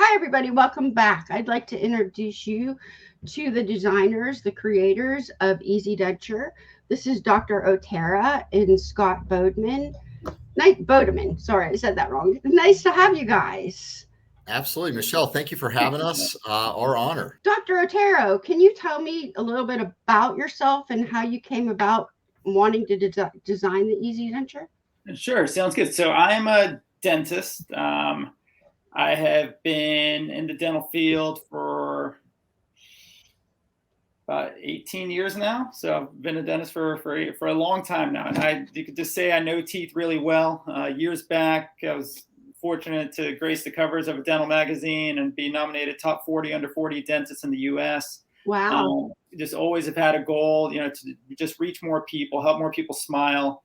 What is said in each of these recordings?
Hi, everybody. Welcome back. I'd like to introduce you to the designers, the creators of Easy Denture. This is Dr. Otera and Scott Bodeman. Bodeman. Sorry, I said that wrong. Nice to have you guys. Absolutely. Michelle, thank you for having us. Our honor. Dr. Otero, can you tell me a little bit about yourself and how you came about wanting to design the Easy Denture? Sure, sounds good. So I'm a dentist. I have been in the dental field for about 18 years now. So I've been a dentist for a long time now. And you could just say I know teeth really well. Years back, I was fortunate to grace the covers of a dental magazine and be nominated top 40 under 40 dentists in the U.S. Wow. Just always have had a goal, to just reach more people, help more people smile.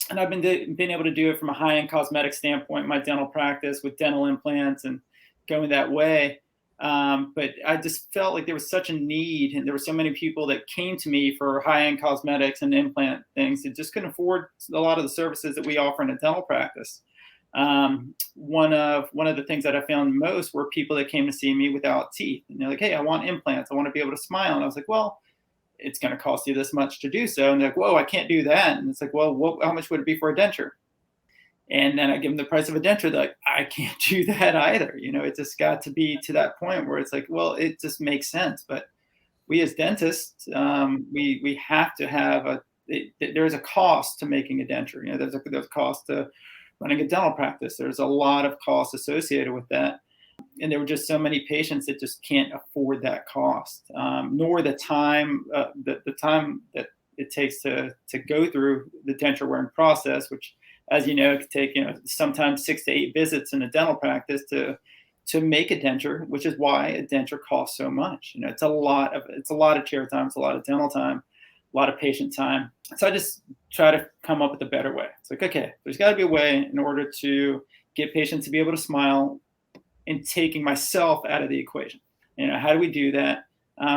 And I've been able to do it from a high-end cosmetic standpoint in my dental practice with dental implants and going that way. But I just felt like there was such a need, and there were so many people that came to me for high-end cosmetics and implant things that just couldn't afford a lot of the services that we offer in a dental practice. One of the things that I found most were people that came to see me without teeth, and they're like, "Hey, I want implants. I want to be able to smile." And I was like, "Well, it's going to cost you this much to do so." And they're like, "Whoa, I can't do that." And it's like, "Well, how much would it be for a denture?" And then I give them the price of a denture. They're like, "I can't do that either." It just got to be to that point where it's like, well, it just makes sense. But we as dentists, we have to have there's a cost to making a denture. There's a cost to running a dental practice. There's a lot of costs associated with that. And there were just so many patients that just can't afford that cost, nor the time the time that it takes to go through the denture wearing process, which, as you know, could take sometimes 6 to 8 visits in a dental practice to make a denture, which is why a denture costs so much. It's a lot of chair time, it's a lot of dental time, a lot of patient time. So I just try to come up with a better way. It's like, okay, there's got to be a way in order to get patients to be able to smile and taking myself out of the equation. How do we do that?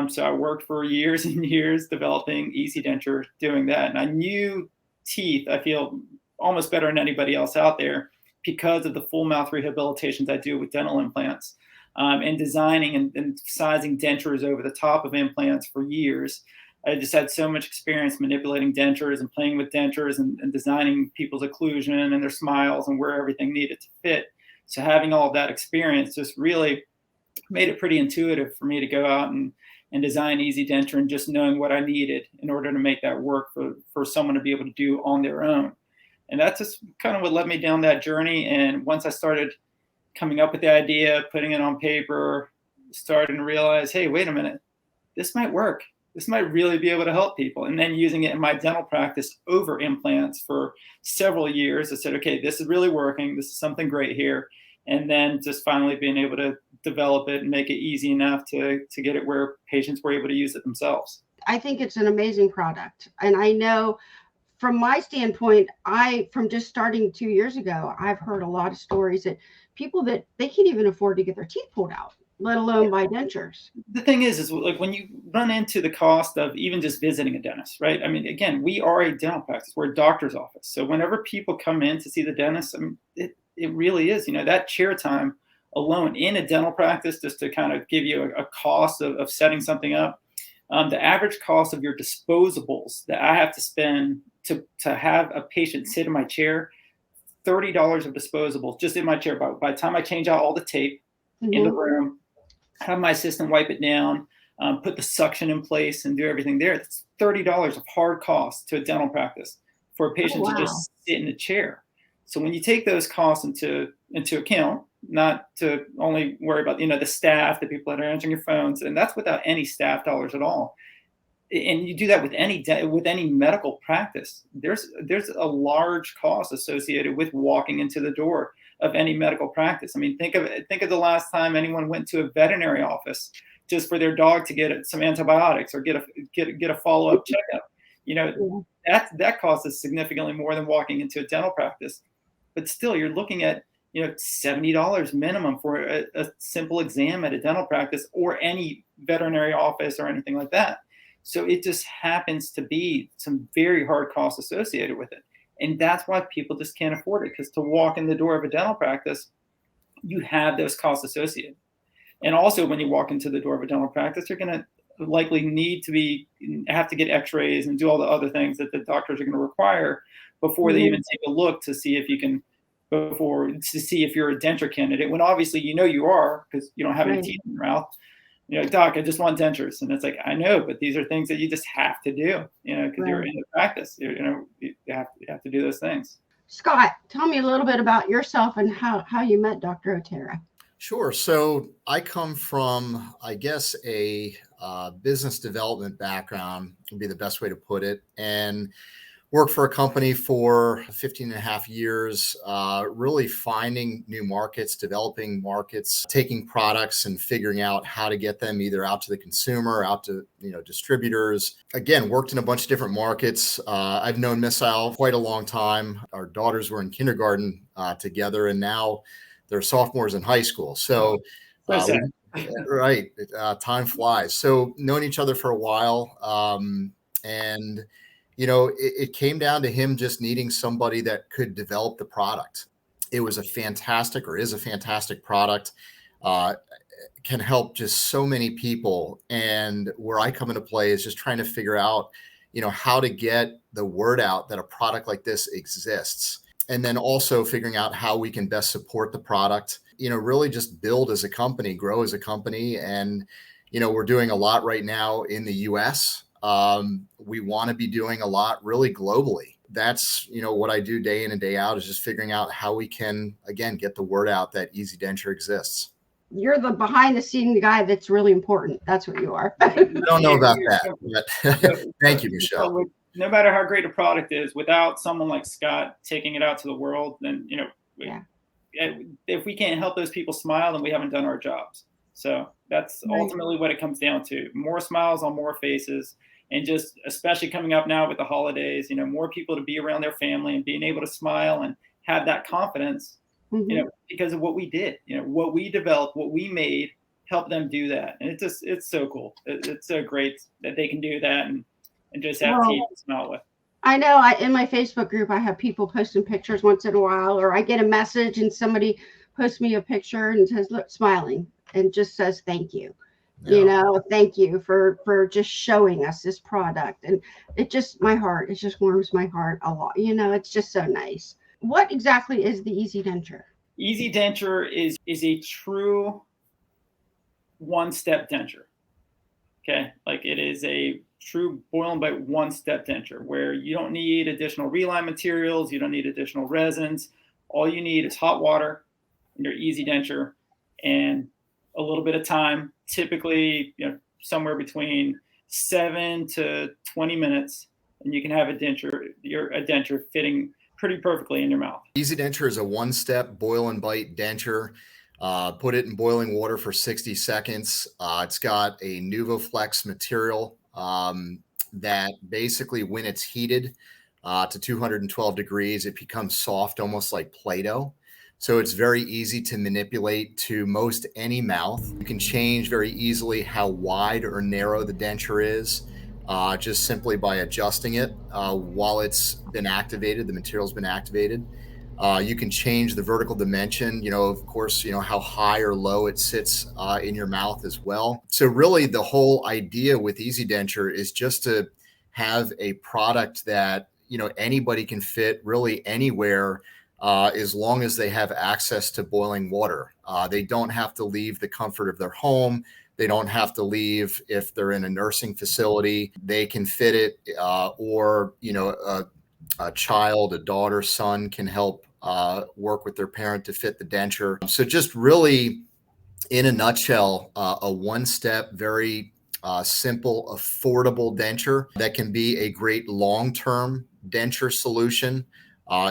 So I worked for years and years developing Easy Denture, doing that. And I knew teeth, I feel, almost better than anybody else out there because of the full mouth rehabilitations I do with dental implants, and designing and sizing dentures over the top of implants for years. I just had so much experience manipulating dentures and playing with dentures and designing people's occlusion and their smiles and where everything needed to fit. So having all of that experience just really made it pretty intuitive for me to go out and design Easy Denture, and just knowing what I needed in order to make that work for someone to be able to do on their own. And that's just kind of what led me down that journey. And once I started coming up with the idea, putting it on paper, starting to realize, hey, wait a minute, this might work. This might really be able to help people. And then using it in my dental practice over implants for several years, I said, okay, this is really working. This is something great here. And then just finally being able to develop it and make it easy enough to get it where patients were able to use it themselves. I think it's an amazing product. And I know from my standpoint, from just starting 2 years ago, I've heard a lot of stories that people that they can't even afford to get their teeth pulled out, let alone buy dentures. The thing is like when you run into the cost of even just visiting a dentist, right? I mean, again, we are a dental practice. We're a doctor's office. So whenever people come in to see the dentist, I mean, it really is, that chair time alone in a dental practice, just to kind of give you a cost of setting something up. The average cost of your disposables that I have to spend to have a patient sit in my chair, $30 of disposables just in my chair. By the time I change out all the tape in the room, have my assistant wipe it down, put the suction in place and do everything there, that's $30 of hard cost to a dental practice for a patient to just sit in a chair. So when you take those costs into account, not to only worry about, the staff, the people that are answering your phones, and that's without any staff dollars at all. And you do that with any medical practice. There's a large cost associated with walking into the door of any medical practice. I mean, think of the last time anyone went to a veterinary office just for their dog to get some antibiotics or get a follow-up checkup. That cost is significantly more than walking into a dental practice. But still, you're looking at $70 minimum for a simple exam at a dental practice or any veterinary office or anything like that. So it just happens to be some very hard costs associated with it. And that's why people just can't afford it, because to walk in the door of a dental practice, you have those costs associated. And also, when you walk into the door of a dental practice, you're going to likely have to get x-rays and do all the other things that the doctors are going to require before they even take a look to see if you're a denture candidate, when obviously you are, because you don't have any teeth in your mouth. You're like, doc, I just want dentures. And it's like, I know, but these are things that you just have to do, because you're in the practice. You have to do those things. Scott, tell me a little bit about yourself and how you met Dr. Otera. Sure. So I come from, I guess, a business development background would be the best way to put it, and worked for a company for 15 and a half years, really finding new markets, developing markets, taking products and figuring out how to get them either out to the consumer, out to distributors. Again, worked in a bunch of different markets. I've known Michell quite a long time. Our daughters were in kindergarten together, and now they're sophomores in high school. So, right, time flies. So known each other for a while, and it came down to him just needing somebody that could develop the product. It was is a fantastic product, can help just so many people. And where I come into play is just trying to figure out, how to get the word out that a product like this exists. And then also figuring out how we can best support the product, really just build as a company, grow as a company. And, we're doing a lot right now in the US. We want to be doing a lot really globally. That's, what I do day in and day out is just figuring out how we can, again, get the word out that Easy Denture exists. You're the behind the scene guy that's really important. That's what you are. I don't know about that, but thank you, Michelle. No matter how great a product is, without someone like Scott taking it out to the world, then, if we can't help those people smile, then we haven't done our jobs. So that's ultimately what it comes down to. More smiles on more faces. And just especially coming up now with the holidays, more people to be around their family and being able to smile and have that confidence, because of what we did, what we developed, what we made, help them do that. And it's so cool. It's so great that they can do that and just have teeth to smile with. I know in my Facebook group, I have people posting pictures once in a while, or I get a message and somebody posts me a picture and says, look, smiling, and just says, thank you. Thank you for just showing us this product. And it just warms my heart a lot. It's just so nice. What exactly is the Easy Denture? Easy Denture is a true one-step denture. Okay. Like, it is a true boil and bite one-step denture where you don't need additional reline materials. You don't need additional resins. All you need is hot water and your Easy Denture and a little bit of time, typically, somewhere between 7 to 20 minutes, and you can have a denture fitting pretty perfectly in your mouth. Easy Denture is a one-step boil and bite denture. Put it in boiling water for 60 seconds. It's got a NuvaFlex material that basically, when it's heated to 212 degrees, it becomes soft, almost like Play-Doh. So it's very easy to manipulate to most any mouth. You can change very easily how wide or narrow the denture is, just simply by adjusting it while it's been activated, the material's been activated. You can change the vertical dimension, of course, how high or low it sits in your mouth as well. So really the whole idea with Easy Denture is just to have a product that, anybody can fit really anywhere, as long as they have access to boiling water. They don't have to leave the comfort of their home. They don't have to leave if they're in a nursing facility. They can fit it, or, a child, a daughter, son can help work with their parent to fit the denture. So just really, in a nutshell, a one-step, very simple, affordable denture that can be a great long-term denture solution.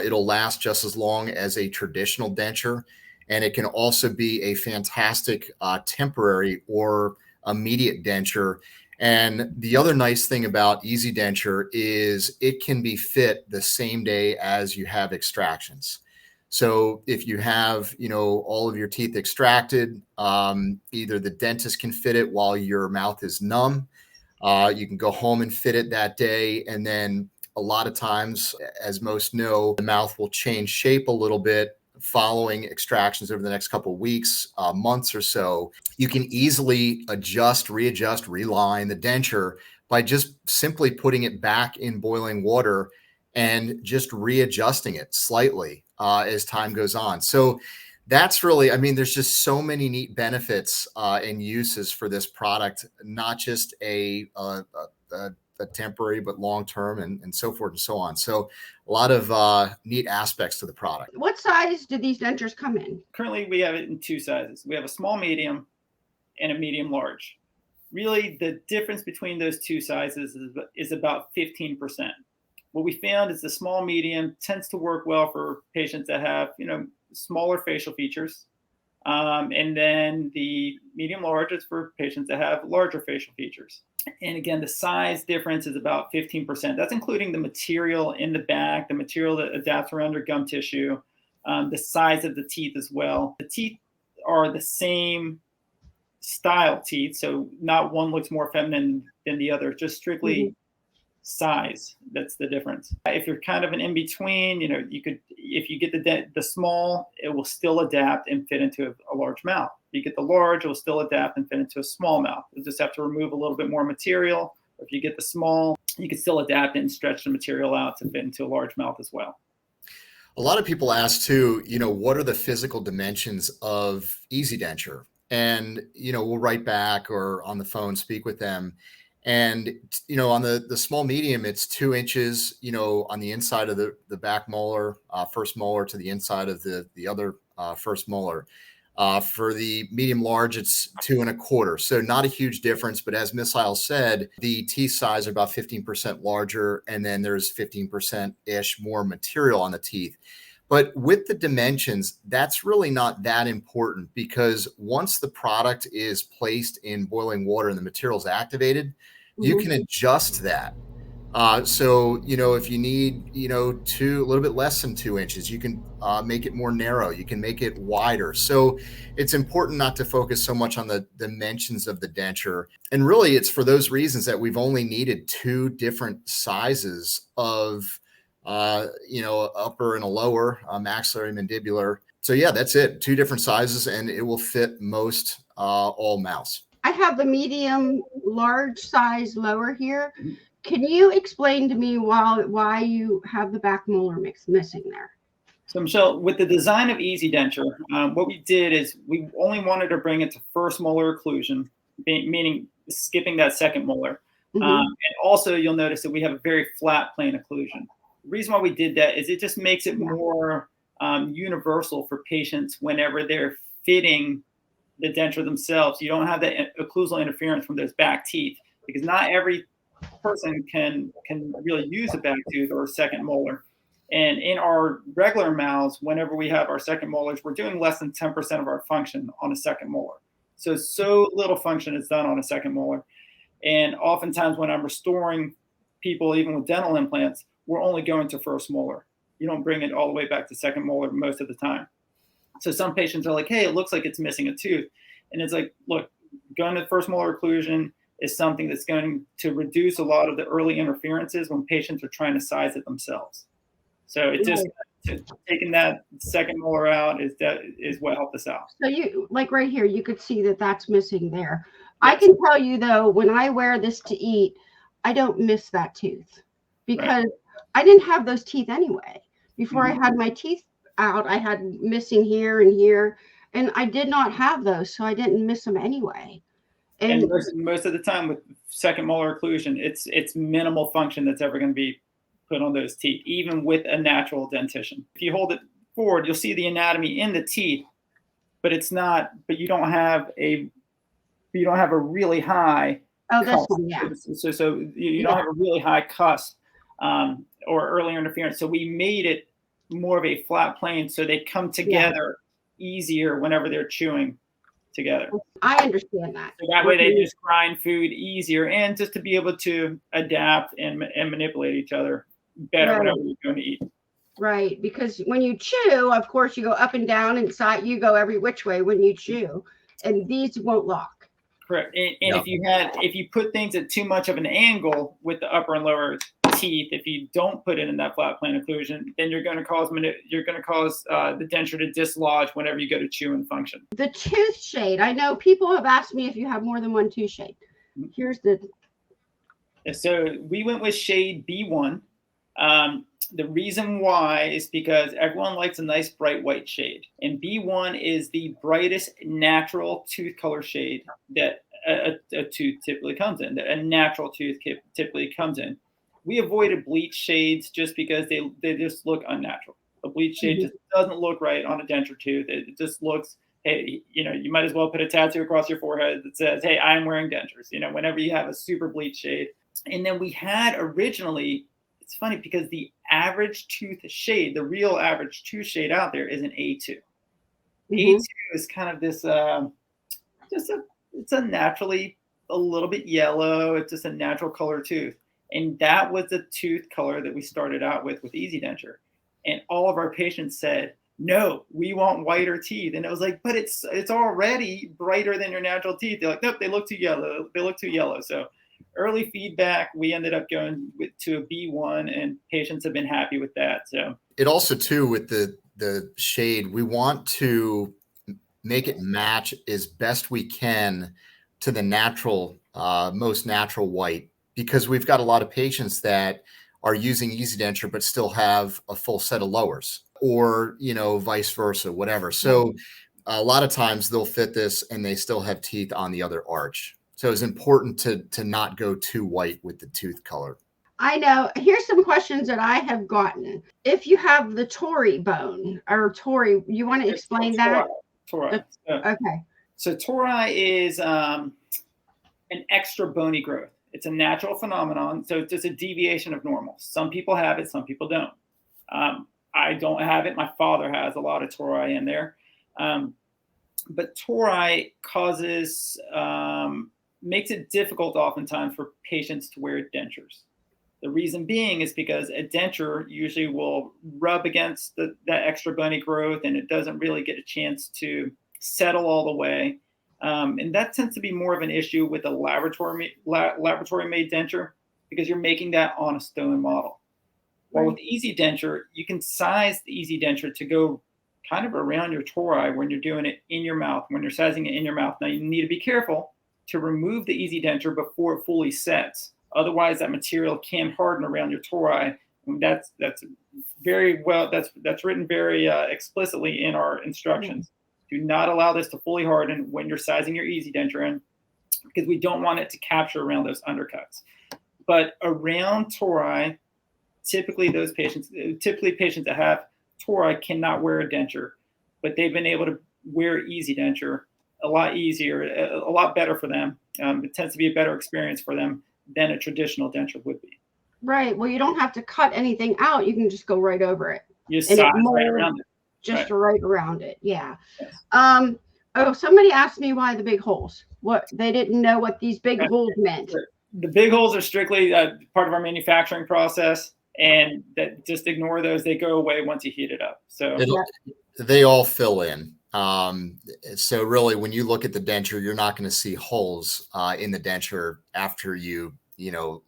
It'll last just as long as a traditional denture, and it can also be a fantastic temporary or immediate denture. And the other nice thing about Easy Denture is it can be fit the same day as you have extractions. So if you have, all of your teeth extracted, either the dentist can fit it while your mouth is numb. You can go home and fit it that day, and then a lot of times, as most know, the mouth will change shape a little bit following extractions over the next couple of weeks, months or so, you can easily adjust, readjust, reline the denture by just simply putting it back in boiling water and just readjusting it slightly as time goes on. So that's really, I mean, there's just so many neat benefits and uses for this product, not just a temporary, but long-term and so forth and so on. So a lot of neat aspects to the product. What size do these dentures come in? Currently, we have it in 2 sizes. We have a small medium and a medium large. Really, the difference between those 2 sizes is about 15%. What we found is the small medium tends to work well for patients that have, smaller facial features. And then the medium large is for patients that have larger facial features. And again, the size difference is about 15%. That's including the material in the back, the material that adapts around your gum tissue, the size of the teeth as well. The teeth are the same style teeth, so not one looks more feminine than the other, just strictly size. That's the difference. If you're kind of an in-between, you could, if you get the small, it will still adapt and fit into a large mouth. If you get the large, it will still adapt and fit into a small mouth. You just have to remove a little bit more material. If you get the small, you can still adapt and stretch the material out to fit into a large mouth as well. A lot of people ask too, what are the physical dimensions of Easy Denture? And, we'll write back or on the phone, speak with them. And, on the small medium, it's 2 inches, on the inside of the back molar, first molar to the inside of the other first molar. For the medium large, it's 2 1/4. So not a huge difference. But as Michell said, the teeth size are about 15% larger. And then there's 15%-ish more material on the teeth. But with the dimensions, that's really not that important, because once the product is placed in boiling water and the material is activated, you can adjust that. So, if you need, a little bit less than 2 inches, you can make it more narrow. You can make it wider. So it's important not to focus so much on the dimensions of the denture. And really, it's for those reasons that we've only needed 2 different sizes of upper and a lower, maxillary, mandibular. So yeah, that's it. 2 different sizes, and it will fit most all mouths. I have the medium large size lower here. Can you explain to me why you have the back molar missing there? So Michelle, with the design of Easy Denture, what we did is we only wanted to bring it to first molar occlusion, meaning skipping that second molar. And also you'll notice that we have a very flat plane occlusion. The reason why we did that is it just makes it more universal for patients whenever they're fitting the denture themselves. You don't have that occlusal interference from those back teeth, because not every person can really use a back tooth or a second molar. And in our regular mouths, whenever we have our second molars, we're doing less than 10% of our function on a second molar. So little function is done on a second molar. And oftentimes when I'm restoring people, even with dental implants, we're only going to first molar. You don't bring it all the way back to second molar most of the time. So some patients are like, hey, it looks like it's missing a tooth. And it's like, look, going to first molar occlusion is something that's going to reduce a lot of the early interferences when patients are trying to size it themselves. So it just taking that second molar out is what helped us out. So you, like right here, you could see that that's missing there. Yes. I can tell you though, when I wear this to eat, I don't miss that tooth, because I didn't have those teeth anyway. Before I had my teeth out, I had missing here and here, and I did not have those, so I didn't miss them anyway. And most of the time with second molar occlusion, it's minimal function that's ever going to be put on those teeth, even with a natural dentition. If you hold it forward, you'll see the anatomy in the teeth, but it's not. But you don't have a really high. Oh, this one, yeah. So you don't have a really high cusp or earlier interference. So we made it more of a flat plane, so they come together easier whenever they're chewing together. I understand that. So that way they just grind food easier, and just to be able to adapt and manipulate each other better whenever you're going to eat. Right, because when you chew, of course, you go up and down and side. You go every which way when you chew, and these won't lock. Correct. And if you put things at too much of an angle with the upper and lower teeth, if you don't put it in that flat plane occlusion, then you're going to cause the denture to dislodge whenever you go to chew and function. The tooth shade. I know people have asked me if you have more than one tooth shade. Here's the. So we went with shade B1. The reason why is because everyone likes a nice bright white shade, and B1 is the brightest natural tooth color shade that a tooth typically comes in, that a natural tooth typically comes in. We avoided bleach shades just because they just look unnatural. A bleach shade just doesn't look right on a denture tooth. It just looks, hey, you might as well put a tattoo across your forehead that says, hey, I'm wearing dentures, whenever you have a super bleach shade. And then we had originally, it's funny because the average tooth shade, the real average tooth shade out there is an A2. A2 is kind of this, it's a naturally a little bit yellow. It's just a natural color tooth. And that was the tooth color that we started out with Easy Denture. And all of our patients said, no, we want whiter teeth. And it was like, but it's already brighter than your natural teeth. They're like, nope, they look too yellow. They look too yellow. So early feedback, we ended up going to a B1, and patients have been happy with that. So it also too, with the shade, we want to make it match as best we can to the natural, most natural white, because we've got a lot of patients that are using Easy Denture but still have a full set of lowers, or vice versa, whatever. So a lot of times they'll fit this and they still have teeth on the other arch. So it's important to not go too white with the tooth color. I know. Here's some questions that I have gotten. If you have the Tori bone, or Tori, you want to explain that? Tori. Okay. So Tori is an extra bony growth. It's a natural phenomenon. So it's just a deviation of normal. Some people have it, some people don't. I don't have it. My father has a lot of Tori in there. But Tori causes, makes it difficult oftentimes for patients to wear dentures. The reason being is because a denture usually will rub against that extra bony growth, and it doesn't really get a chance to settle all the way. And that tends to be more of an issue with a laboratory made denture, because you're making that on a stone model. While with Easy Denture, you can size the Easy Denture to go kind of around your tori when you're doing it in your mouth, when you're sizing it in your mouth. Now, you need to be careful to remove the Easy Denture before it fully sets. Otherwise, that material can harden around your tori. And that's very well, that's written very explicitly in our instructions. Do not allow this to fully harden when you're sizing your Easy Denture in, because we don't want it to capture around those undercuts. But around tori, typically patients that have tori cannot wear a denture, but they've been able to wear Easy Denture a lot easier, a lot better for them. It tends to be a better experience for them than a traditional denture would be. Right. Well, you don't have to cut anything out. You can just go right over it. You size right around it. Just right around it. Yeah. Yes. Oh, somebody asked me why the big holes. What, they didn't know what these big holes meant. The big holes are strictly part of our manufacturing process, and that just ignore those. They go away once you heat it up. So they all fill in. So really, when you look at the denture, you're not going to see holes in the denture after you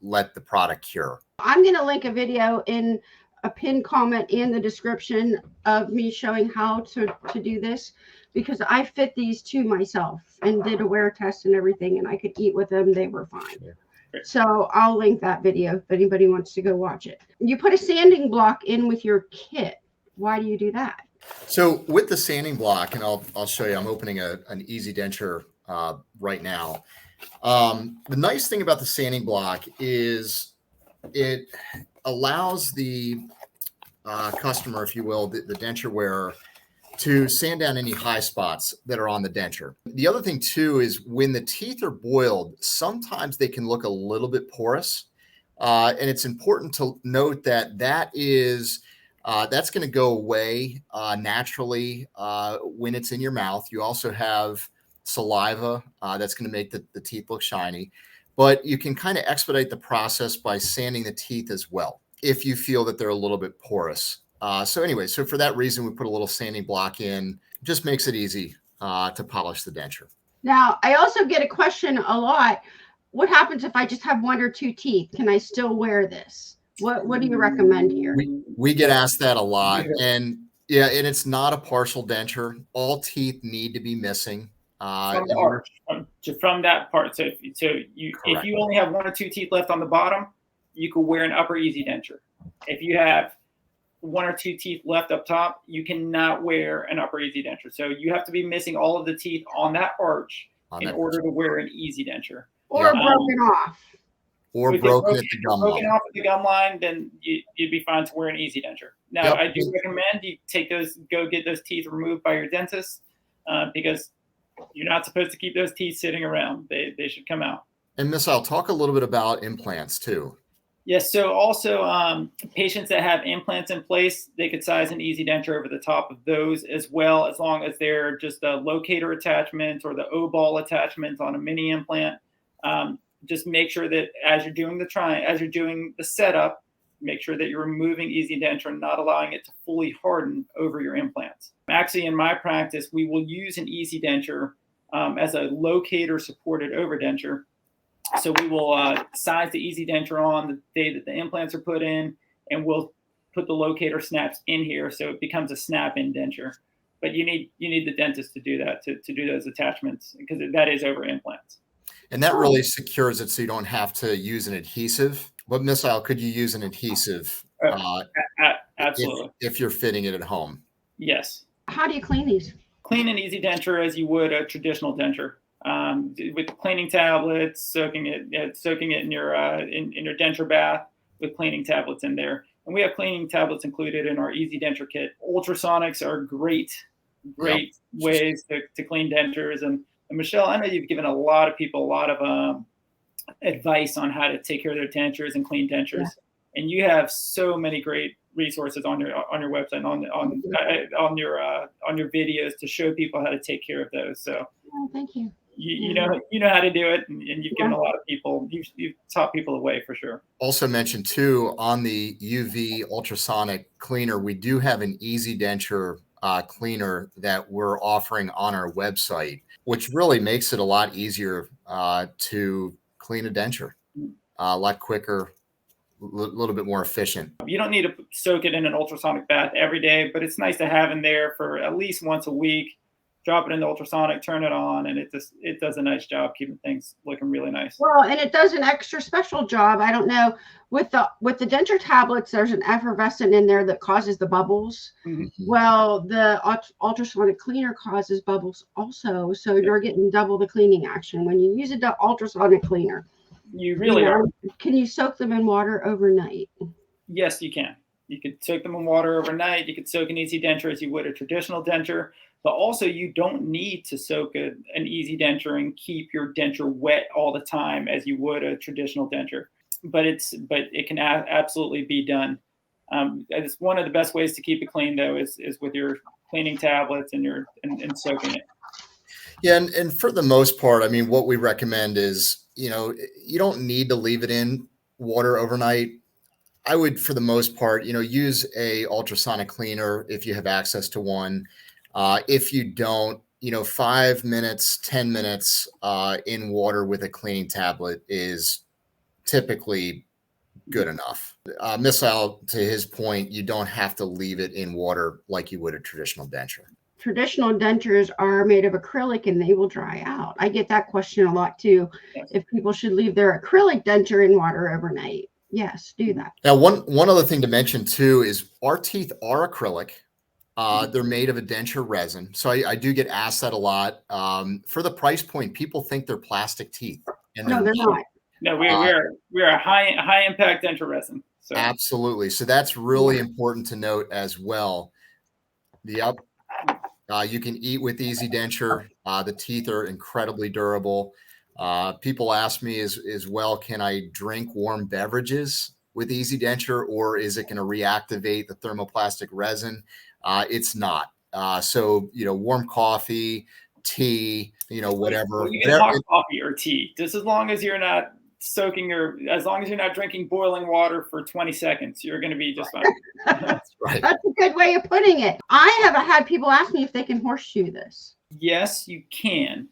let the product cure. I'm going to link a video in a pinned comment in the description of me showing how to do this, because I fit these two myself and did a wear test and everything, and I could eat with them. They were fine. Yeah. So I'll link that video if anybody wants to go watch it. You put a sanding block in with your kit. Why do you do that? So with the sanding block, and I'll show you, I'm opening an Easy Denture right now. The nice thing about the sanding block is it allows the customer, if you will, the denture wearer, to sand down any high spots that are on the denture. The other thing too is when the teeth are boiled, sometimes they can look a little bit porous. And it's important to note that that's going to go away naturally when it's in your mouth. You also have saliva that's going to make the teeth look shiny, but you can kind of expedite the process by sanding the teeth as well if you feel that they're a little bit porous. So for that reason, we put a little sanding block in. Just makes it easy to polish the denture. Now, I also get a question a lot. What happens if I just have one or two teeth? Can I still wear this? What do you recommend here? We get asked that a lot, and yeah, and it's not a partial denture. All teeth need to be missing. From the arch, from that part. So if you only have 1 or 2 teeth left on the bottom, you could wear an upper easy denture. If you have 1 or 2 teeth left up top, you cannot wear an upper easy denture. So you have to be missing all of the teeth on that arch in order to wear an easy denture. Or broken off. Or broken at the gum line. Broken off at the gum line, then you'd be fine to wear an easy denture. Now, I do recommend you go get those teeth removed by your dentist because you're not supposed to keep those teeth sitting around. They should come out. And Michell, talk a little bit about implants too. Yes. So also patients that have implants in place, they could size an easy denture over the top of those as well, as long as they're just a locator attachment or the O-ball attachment on a mini implant. Just make sure that as you're doing the setup, make sure that you're removing easy denture and not allowing it to fully harden over your implants. Actually, in my practice, we will use an easy denture as a locator supported overdenture. So we will size the easy denture on the day that the implants are put in, and we'll put the locator snaps in here so it becomes a snap-in denture. But you need the dentist to do that, to do those attachments, because that is over implants. And that really secures it so you don't have to use an adhesive. But Michell, could you use an adhesive absolutely if you're fitting it at home? Yes. How do you clean these? Clean an easy denture as you would a traditional denture. With cleaning tablets, soaking it in your denture bath with cleaning tablets in there. And we have cleaning tablets included in our easy denture kit. Ultrasonics are great ways to clean dentures. And Michelle, I know you've given a lot of people a lot of advice on how to take care of their dentures and clean dentures. Yeah. And you have so many great resources on your website, on your videos to show people how to take care of those. So thank you. You know how to do it, and you've given a lot of people, you've taught people the way for sure. Also mentioned too, on the UV ultrasonic cleaner, we do have an easy denture cleaner that we're offering on our website, which really makes it a lot easier to clean a denture, a lot quicker, a little bit more efficient. You don't need to soak it in an ultrasonic bath every day, but it's nice to have in there for at least once a week. Drop it in the ultrasonic, turn it on, and it does a nice job keeping things looking really nice. Well, and it does an extra special job. I don't know, with the denture tablets, there's an effervescent in there that causes the bubbles. Mm-hmm. Well, the ultrasonic cleaner causes bubbles also, so you're getting double the cleaning action when you use a ultrasonic cleaner. You really are. Can you soak them in water overnight? Yes, you can. You could soak them in water overnight. You could soak an easy denture as you would a traditional denture. But also, you don't need to soak an easy denture and keep your denture wet all the time as you would a traditional denture. But it can absolutely be done. It's one of the best ways to keep it clean, though, is with your cleaning tablets and soaking it. Yeah, and for the most part, I mean, what we recommend is, you don't need to leave it in water overnight. I would, for the most part, use a ultrasonic cleaner if you have access to one. If you don't, 5 minutes, 10 minutes in water with a cleaning tablet is typically good enough. Michell, to his point, you don't have to leave it in water like you would a traditional denture. Traditional dentures are made of acrylic and they will dry out. I get that question a lot too. If people should leave their acrylic denture in water overnight. Yes, do that. Now, one other thing to mention too is our teeth are acrylic. They're made of a denture resin. So I do get asked that a lot. For the price point, people think they're plastic teeth. And no, they're not. No, we are a high impact denture resin. So. Absolutely. So that's really important to note as well. You can eat with easy denture. The teeth are incredibly durable. People ask me as well, can I drink warm beverages with easy denture, or is it going to reactivate the thermoplastic resin? It's not. So, warm coffee, tea, whatever. You can hot coffee or tea, just as long as you're not as long as you're not drinking boiling water for 20 seconds, you're going to be just fine. That's right. That's a good way of putting it. I have had people ask me if they can horseshoe this. Yes, you can.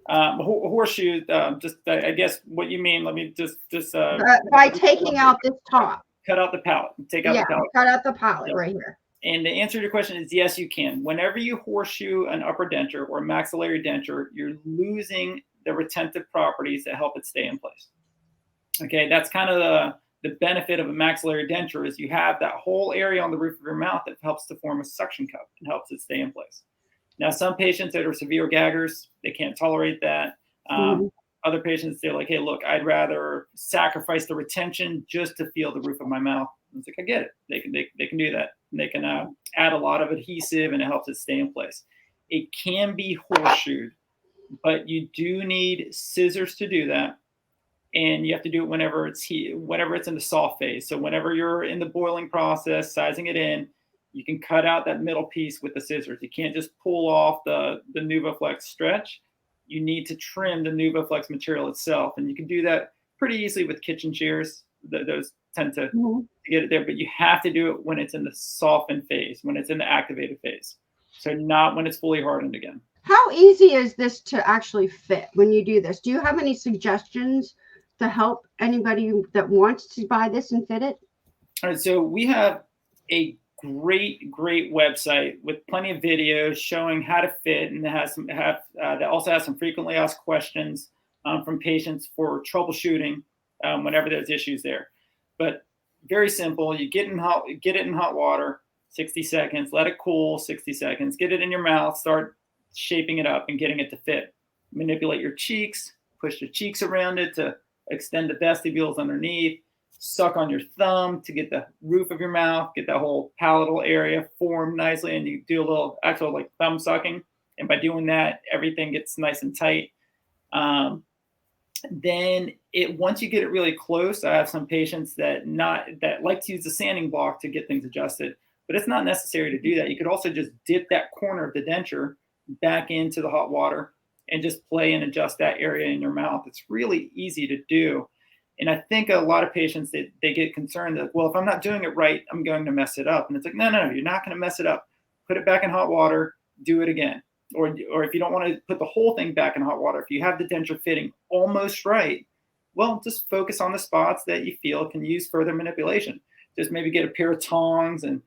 Horseshoe, I guess what you mean, let me just by taking out this top. cut out the palate. Take out the palate. Cut out the palate right here. And the answer to your question is yes, you can. Whenever you horseshoe an upper denture or maxillary denture, you're losing the retentive properties that help it stay in place. Okay, that's kind of the benefit of a maxillary denture is you have that whole area on the roof of your mouth that helps to form a suction cup and helps it stay in place. Now, some patients that are severe gaggers, they can't tolerate that. Other patients, they're like, hey, look, I'd rather sacrifice the retention just to feel the roof of my mouth. It's like, I get it. They can do that. And they can add a lot of adhesive and it helps it stay in place. It can be horseshoed, but you do need scissors to do that. And you have to do it whenever it's in the soft phase. So whenever you're in the boiling process, sizing it in, you can cut out that middle piece with the scissors. You can't just pull off the NuvaFlex stretch. You need to trim the NuvaFlex material itself. And you can do that pretty easily with kitchen shears. Those tend to get it there, but you have to do it when it's in the softened phase, when it's in the activated phase. So not when it's fully hardened again. How easy is this to actually fit when you do this? Do you have any suggestions to help anybody that wants to buy this and fit it? All right, so we have a great website with plenty of videos showing how to fit, and that also has some frequently asked questions from patients for troubleshooting whenever there's issues there. But very simple. You get it in hot water, 60 seconds, let it cool 60 seconds, get it in your mouth, start shaping it up and getting it to fit. Manipulate your cheeks, push the cheeks around it to extend the vestibules underneath, suck on your thumb to get the roof of your mouth, get that whole palatal area formed nicely, and you do a little actual like thumb sucking. And by doing that, everything gets nice and tight. Then once you get it really close, I have some patients that like to use the sanding block to get things adjusted, but it's not necessary to do that. You could also just dip that corner of the denture back into the hot water and just play and adjust that area in your mouth. It's really easy to do. And I think a lot of patients, they get concerned that, well, if I'm not doing it right, I'm going to mess it up. And it's like, no, you're not going to mess it up. Put it back in hot water, do it again. Or if you don't want to put the whole thing back in hot water, if you have the denture fitting almost right, well, just focus on the spots that you feel can use further manipulation. Just maybe get a pair of tongs and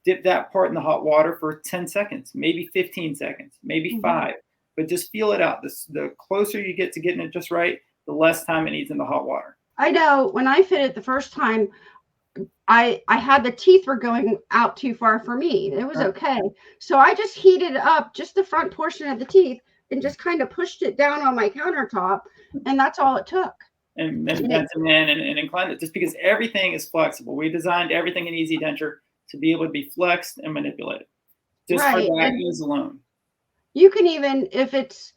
dip that part in the hot water for 10 seconds, maybe 15 seconds, maybe 5. But just feel it out. The closer you get to getting it just right, the less time it needs in the hot water. I know when I fit it the first time, I had the teeth were going out too far for me. It was okay. So I just heated up just the front portion of the teeth and just kind of pushed it down on my countertop. And that's all it took. And then bent it in and inclined it, just because everything is flexible. We designed everything in Easy Denture to be able to be flexed and manipulated. Just for that use alone. You can even, if it's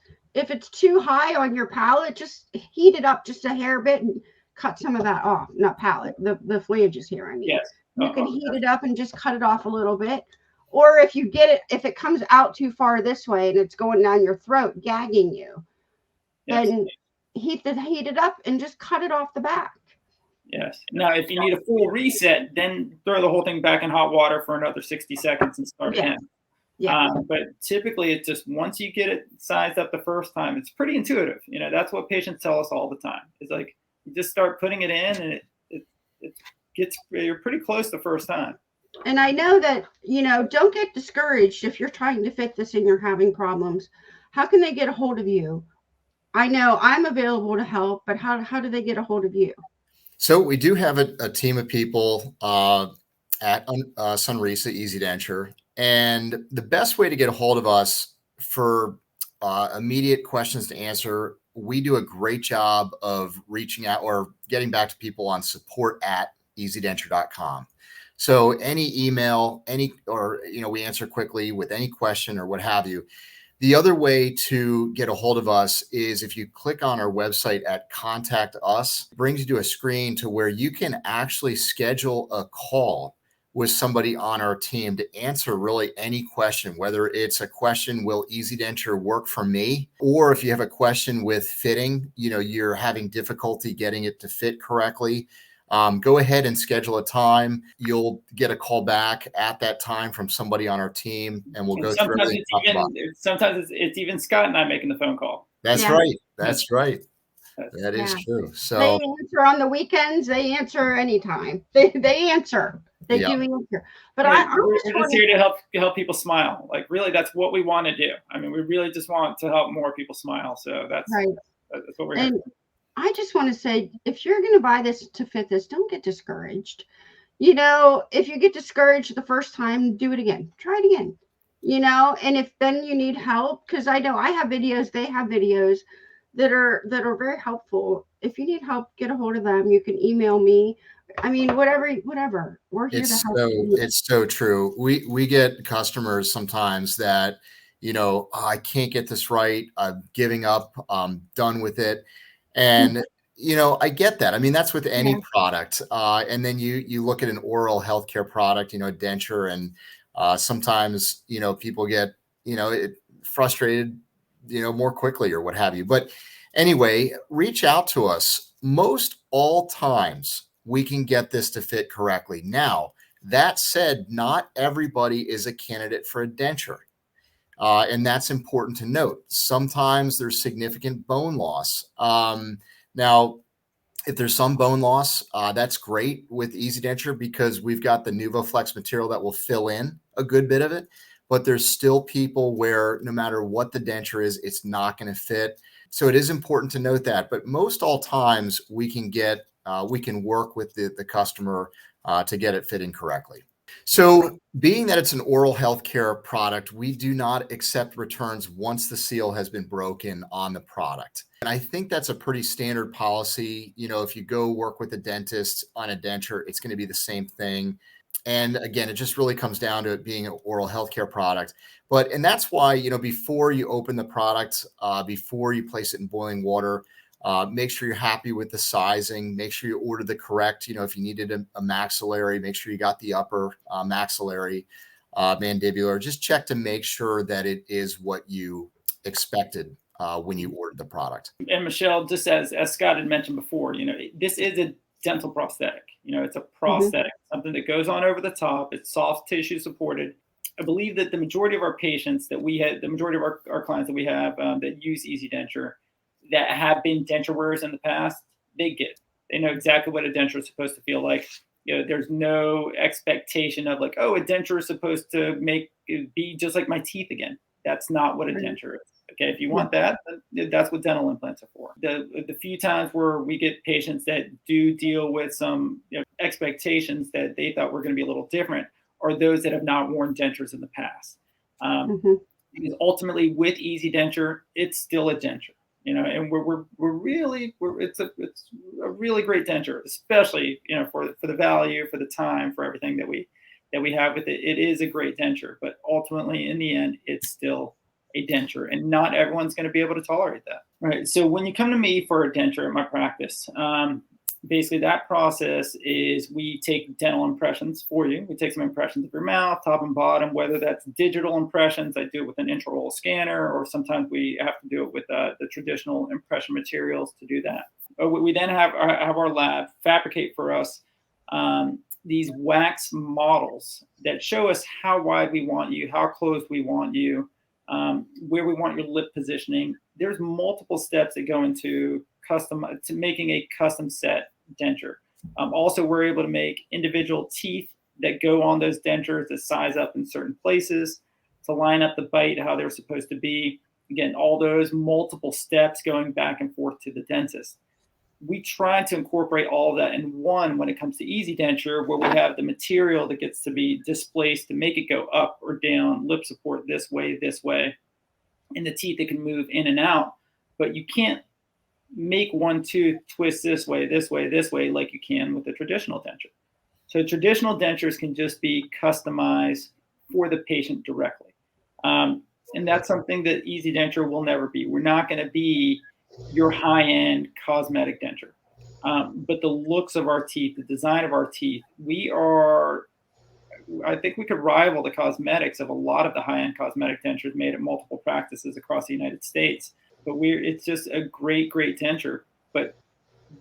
too high on your palate, just heat it up just a hair bit and cut some of that off. Not palate, the flanges here, I mean. Yes. You can heat it up and just cut it off a little bit. Or if it comes out too far this way and it's going down your throat, gagging you, then heat it up and just cut it off the back. Yes. Now, if you need a full reset, then throw the whole thing back in hot water for another 60 seconds and start again. Yeah. But typically, it's just once you get it sized up the first time, it's pretty intuitive. That's what patients tell us all the time. It's like you just start putting it in, and you're pretty close the first time. And I know that don't get discouraged if you're trying to fit this and you're having problems. How can they get a hold of you? I know I'm available to help, but how do they get a hold of you? So we do have a team of people at Sunrisa Easy Denture. And the best way to get a hold of us for immediate questions to answer, we do a great job of reaching out or getting back to people on support@easydenture.com. So any email, we answer quickly with any question or what have you. The other way to get a hold of us is if you click on our website at Contact Us, it brings you to a screen to where you can actually schedule a call with somebody on our team to answer really any question, whether it's a question, will Easy Denture work for me? Or if you have a question with fitting, you're having difficulty getting it to fit correctly, go ahead and schedule a time. You'll get a call back at that time from somebody on our team, and we'll go through everything. Sometimes it's even Scott and I making the phone call. That's right. That's right. That is Yeah. true. They So, answer on the weekends. They answer anytime. They answer. They yeah, do answer. But Right. I'm We're just just wanting, here to help people smile. Like really, that's what we want to do. I mean, we really just want to help more people smile. So that's right. what we're here. And I just want to say, if you're going to buy this to fit this, don't get discouraged. You know, if you get discouraged the first time, do it again. Try it again. You know, and if then you need help, because I know I have videos, they have videos that are very helpful. If you need help, get a hold of them. You can email me. I mean, whatever. We're here to help you. it's so true. We get customers sometimes that, "Oh, I can't get this right. I'm giving up. I'm done with it." And, I get that. I mean, that's with any Yeah. product. And then you look at an oral healthcare product, a denture, and sometimes, people get, frustrated, more quickly or what have you. But anyway, reach out to us. Most all times we can get this to fit correctly. Now, that said, not everybody is a candidate for a denture. And that's important to note. Sometimes there's significant bone loss. Now, if there's some bone loss, that's great with Easy Denture because we've got the NuvaFlex material that will fill in a good bit of it. But there's still people where no matter what the denture is, it's not going to fit. So it is important to note that. But most all times we can work with the customer to get it fitting correctly. So, being that it's an oral healthcare product, we do not accept returns once the seal has been broken on the product. And I think that's a pretty standard policy. If you go work with a dentist on a denture, it's going to be the same thing. And again, it just really comes down to it being an oral healthcare product. And that's why, before you open the product, before you place it in boiling water, make sure you're happy with the sizing. Make sure you order the correct, if you needed a maxillary, make sure you got the upper maxillary, mandibular. Just check to make sure that it is what you expected when you ordered the product. And Michelle, just as Scott had mentioned before, this is a dental prosthetic. It's a prosthetic, something that goes on over the top. It's soft tissue supported. I believe that the majority of our patients that we had, the majority of our clients that we have that use Easy Denture, that have been denture wearers in the past, they get it. They know exactly what a denture is supposed to feel like. There's no expectation of like, oh, a denture is supposed to make it be just like my teeth again. That's not what a denture is. Okay, if you want that, that's what dental implants are for. The few times where we get patients that do deal with some expectations that they thought were going to be a little different are those that have not worn dentures in the past. Because ultimately, with Easy Denture, it's still a denture. And it's a really great denture, especially for the value, for the time, for everything that we have with it. It is a great denture, but ultimately, in the end, it's still a denture, and not everyone's going to be able to tolerate that. Right. So when you come to me for a denture at my practice, basically that process is we take dental impressions for you. We take some impressions of your mouth, top and bottom, whether that's digital impressions. I do it with an intraoral scanner, or sometimes we have to do it with the traditional impression materials to do that. We then have our lab fabricate for us these wax models that show us how wide we want you, how closed we want you, where we want your lip positioning. There's multiple steps that go into making a custom set denture. Also, we're able to make individual teeth that go on those dentures that size up in certain places to line up the bite how they're supposed to be. Again, all those multiple steps going back and forth to the dentist. We try to incorporate all of that in one when it comes to Easy Denture, where we have the material that gets to be displaced to make it go up or down, lip support this way, and the teeth that can move in and out. But you can't make one tooth twist this way, like you can with a traditional denture. So traditional dentures can just be customized for the patient directly. And that's something that Easy Denture will never be. We're not going to be your high-end cosmetic denture. But the looks of our teeth, the design of our teeth, I think we could rival the cosmetics of a lot of the high-end cosmetic dentures made at multiple practices across the United States. But it's just a great denture. But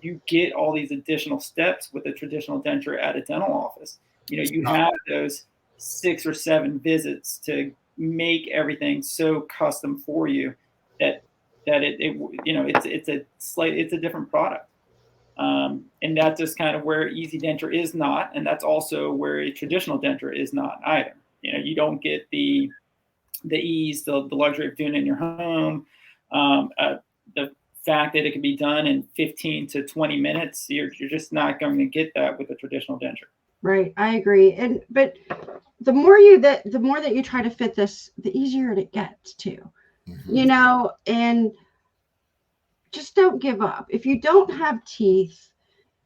you get all these additional steps with a traditional denture at a dental office. You have those 6 or 7 visits to make everything so custom for you that that it's a different product. And that's just kind of where Easy Denture is not, and that's also where a traditional denture is not either. You don't get the ease, the luxury of doing it in your home. The fact that it can be done in 15 to 20 minutes, you're just not going to get that with a traditional denture. Right, I agree. But the more that you try to fit this, the easier it gets too. And just don't give up. If you don't have teeth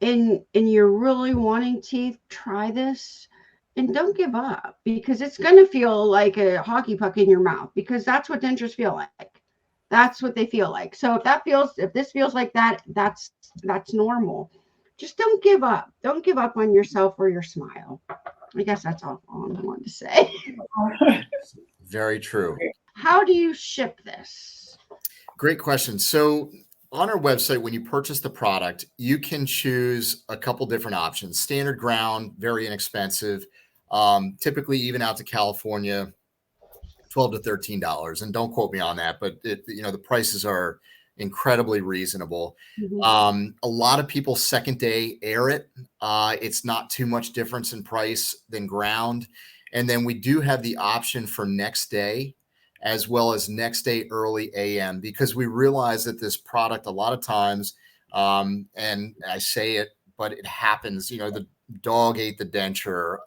and you're really wanting teeth, try this and don't give up, because it's going to feel like a hockey puck in your mouth, because that's what dentures feel like. That's what they feel like. So if this feels like that, that's normal. Just don't give up. Don't give up on yourself or your smile. I guess that's all I wanted to say. Very true. How do you ship this? Great question. So on our website, when you purchase the product, you can choose a couple different options. Standard ground, very inexpensive. Typically, even out to California, $12 to $13. And don't quote me on that, but the prices are incredibly reasonable. A lot of people second day air it. It's not too much difference in price than ground. And then we do have the option for next day, as well as next day early AM, because we realize that this product a lot of times, and I say it, but it happens, the dog ate the denture,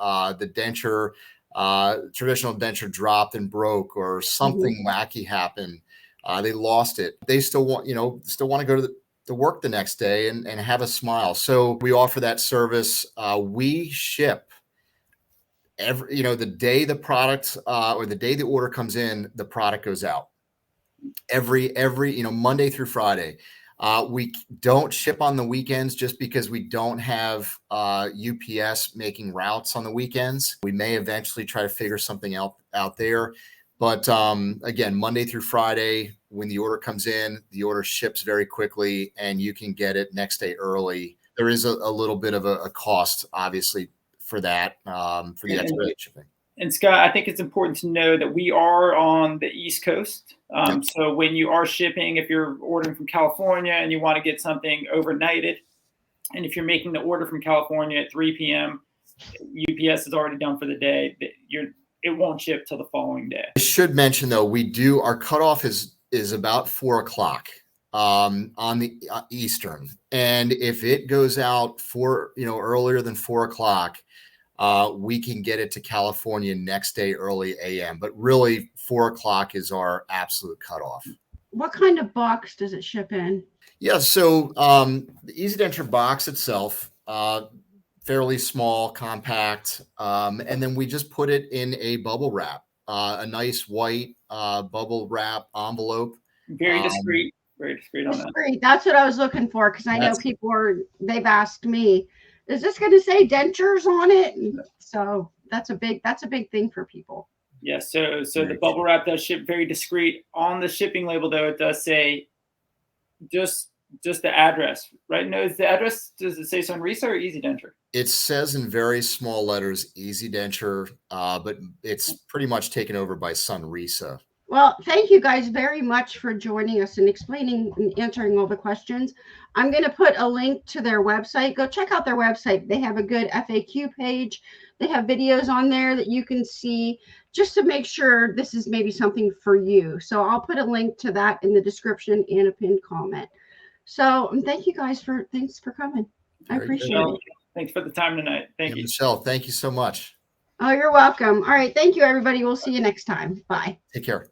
traditional denture dropped and broke, or something wacky happened. They lost it. They still want to go to work the next day and have a smile. So we offer that service. We ship the day the product or the day the order comes in, the product goes out every Monday through Friday. We don't ship on the weekends just because we don't have UPS making routes on the weekends. We may eventually try to figure something out there. But again, Monday through Friday, when the order comes in, the order ships very quickly and you can get it next day early. There is a little bit of a cost, obviously, for that, for the expedited shipping. And Scott, I think it's important to know that we are on the East Coast. So when you are shipping, if you're ordering from California and you want to get something overnighted, and if you're making the order from California at 3 p.m., UPS is already done for the day. It won't ship till the following day. I should mention, though, our cutoff is about 4 o'clock on the Eastern. And if it goes out earlier than 4 o'clock, we can get it to California next day early AM. But really, 4 o'clock is our absolute cutoff. What kind of box does it ship in? Yeah, so the Easy Denture box itself, fairly small, compact, and then we just put it in a bubble wrap, a nice white bubble wrap envelope. Very discreet. Very discreet on that. That's what I was looking for, because I know they've asked me, is this going to say dentures on it? And so that's a big thing for people. Yeah. So the bubble wrap does ship very discreet. On the shipping label, though, it does say just the address, right? No, is the address, does it say Sunrisa or Easy Denture? It says in very small letters, Easy Denture, but it's pretty much taken over by Sunrisa. Well, thank you guys very much for joining us and explaining and answering all the questions. I'm going to put a link to their website. Go check out their website. They have a good FAQ page. They have videos on there that you can see just to make sure this is maybe something for you. So I'll put a link to that in the description and a pinned comment. So thanks for coming. I appreciate it. Thanks for the time tonight. Thank you. Michelle, thank you so much. Oh, you're welcome. All right. Thank you, everybody. We'll see you next time. Bye. Take care.